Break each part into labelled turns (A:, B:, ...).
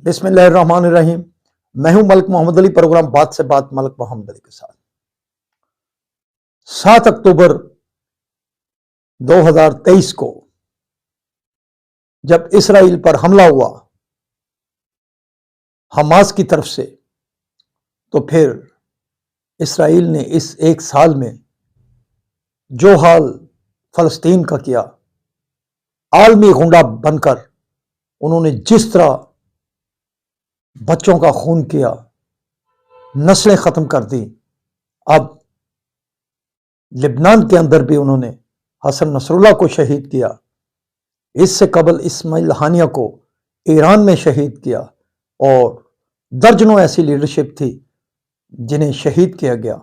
A: بسم اللہ الرحمن الرحیم۔ میں ہوں ملک محمد علی، پروگرام بات سے بات ملک محمد علی کے ساتھ۔ 7 اکتوبر 2023 کو جب اسرائیل پر حملہ ہوا حماس کی طرف سے، تو پھر اسرائیل نے اس ایک سال میں جو حال فلسطین کا کیا، عالمی غنڈہ بن کر انہوں نے جس طرح بچوں کا خون کیا، نسلیں ختم کر دی۔ اب لبنان کے اندر بھی انہوں نے حسن نصر اللہ کو شہید کیا، اس سے قبل اسماعیل ہانیہ کو ایران میں شہید کیا، اور درجنوں ایسی لیڈرشپ تھی جنہیں شہید کیا گیا۔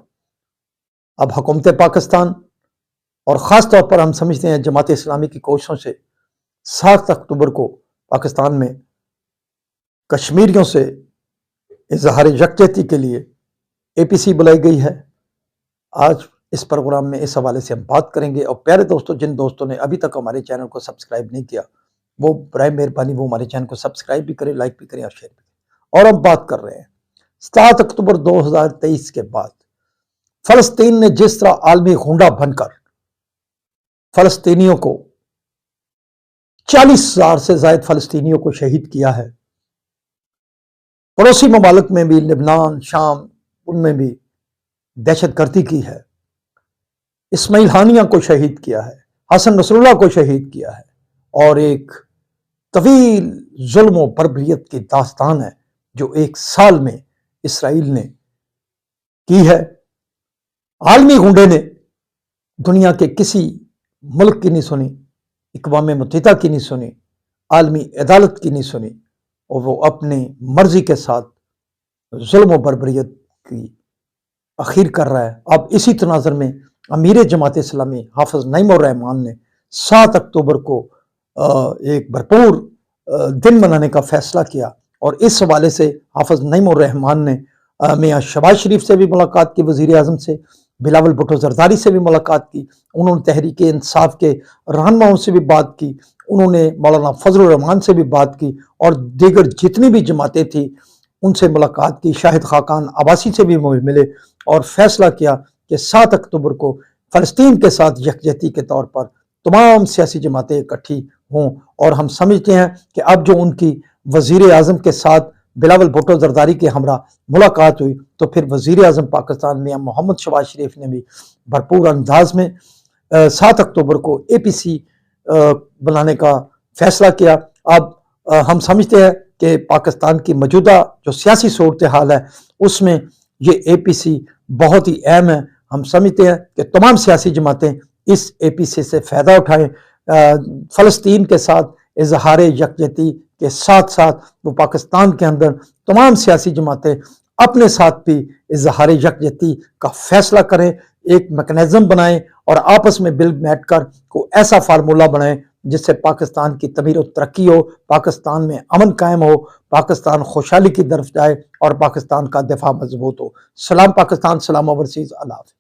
A: اب حکومت پاکستان اور خاص طور پر ہم سمجھتے ہیں جماعت اسلامی کی کوششوں سے 7 اکتوبر کو پاکستان میں کشمیریوں سے اظہار یکجہتی کے لیے APC بلائی گئی ہے۔ آج اس پروگرام میں اس حوالے سے ہم بات کریں گے، اور پیارے دوستوں، جن دوستوں نے ابھی تک ہمارے چینل کو سبسکرائب نہیں کیا، وہ برائے مہربانی وہ ہمارے چینل کو سبسکرائب بھی کریں، لائک بھی کریں اور شیئر بھی کریں۔ اور ہم بات کر رہے ہیں 7 اکتوبر 2023 کے بعد فلسطین نے جس طرح عالمی غنڈہ بن کر فلسطینیوں کو 40,000 سے زائد فلسطینیوں کو شہید کیا ہے۔ پڑوسی ممالک میں بھی، لبنان، شام، ان میں بھی دہشت گردی کی ہے، اسماعیل ہانیہ کو شہید کیا ہے، حسن نصر اللہ کو شہید کیا ہے، اور ایک طویل ظلم و بربریت کی داستان ہے جو ایک سال میں اسرائیل نے کی ہے۔ عالمی غنڈے نے دنیا کے کسی ملک کی نہیں سنی، اقوام متحدہ کی نہیں سنی، عالمی عدالت کی نہیں سنی، اور وہ اپنی مرضی کے ساتھ ظلم و بربریت کی اخیر کر رہا ہے۔ اب اسی تناظر میں امیر جماعت اسلامی حافظ نعیم الرحمن نے 7 اکتوبر کو ایک بھرپور دن منانے کا فیصلہ کیا، اور اس حوالے سے حافظ نعیم الرحمن نے میاں شہباز شریف سے بھی ملاقات کی، وزیر اعظم سے، بلاول بھٹو زرداری سے بھی ملاقات کی، انہوں نے تحریک انصاف کے رہنماؤں سے بھی بات کی، انہوں نے مولانا فضل الرحمان سے بھی بات کی، اور دیگر جتنی بھی جماعتیں تھیں ان سے ملاقات کی، شاہد خاقان عباسی سے بھی ملے، اور فیصلہ کیا کہ 7 اکتوبر کو فلسطین کے ساتھ یکجہتی کے طور پر تمام سیاسی جماعتیں اکٹھی ہوں۔ اور ہم سمجھتے ہیں کہ اب جو ان کی وزیر اعظم کے ساتھ بلاول بھٹو زرداری کے ہمراہ ملاقات ہوئی، تو پھر وزیر اعظم پاکستان میاں محمد شہباز شریف نے بھی بھرپور انداز میں 7 اکتوبر کو APC بنانے کا فیصلہ کیا۔ اب ہم سمجھتے ہیں کہ پاکستان کی موجودہ جو سیاسی صورتحال ہے اس میں یہ APC بہت ہی اہم ہے۔ ہم سمجھتے ہیں کہ تمام سیاسی جماعتیں اس APC سے فائدہ اٹھائیں، فلسطین کے ساتھ اظہار یکجہتی کے ساتھ ساتھ وہ پاکستان کے اندر تمام سیاسی جماعتیں اپنے ساتھ بھی اظہار یکجہتی کا فیصلہ کریں، ایک میکنزم بنائیں، اور آپس میں مل بیٹھ کر کوئی ایسا فارمولہ بنائیں جس سے پاکستان کی تعمیر و ترقی ہو، پاکستان میں امن قائم ہو، پاکستان خوشحالی کی طرف جائے، اور پاکستان کا دفاع مضبوط ہو۔ سلام پاکستان، سلام اوورسیز، اللہ حافظ۔